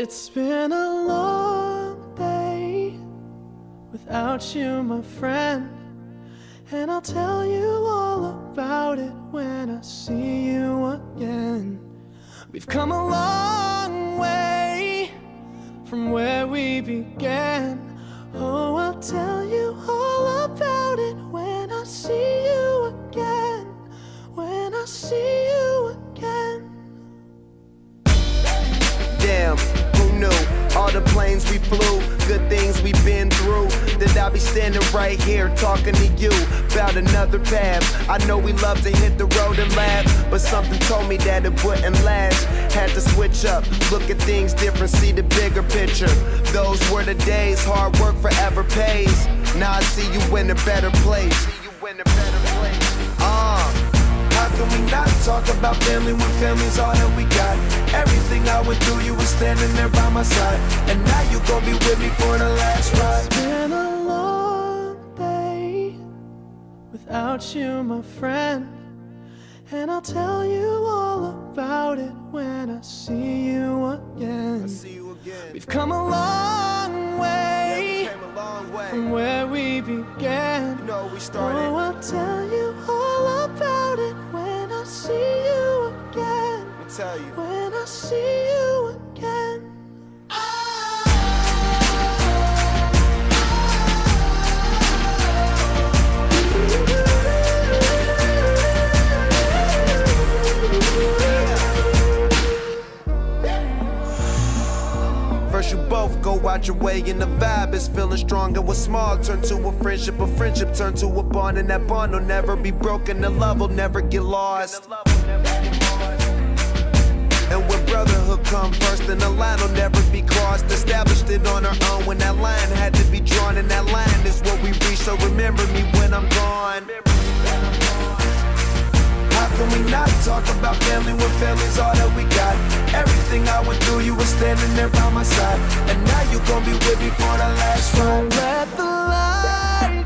It's been a long day without you, my friend, and I'll tell you all about it when I see you again. We've come a long way from where we began. Oh, I'll tell you all about it when I see you again. When I see you again. Damn, who knew? All the planes we flew, good things we've been through, that I'll be standing right here talking to you about another path. I know we love to hit the road and laugh, but something told me that it wouldn't last. Had to switch up, look at things different, see the bigger picture. Those were the days, hard work forever pays. Now I see you in a better place. How can we not talk about family when family's all that we got? Everything I went through, you were standing there by my side, and now you gon' be with me for the last ride. It's been a long day without you, my friend, and I'll tell you all about it when I see you again. We've come a long way, from where we began. You know we started. Oh, I'll tell you all about it when I see you again. I'll tell you. When I see you again. First you both go out your way and the vibe is feeling strong, and what's small turn to a friendship turn to a bond, and that bond will never be broken, the love will never get lost. And when brotherhood come first, then the line will never be crossed. Established it on our own when that line had to be drawn, and that line is what we reach, so remember me when I'm gone. How can we not talk about family when family's all that we got? Everything I went through, you were standing there by my side, and now you gon' be with me for the last ride. Let the light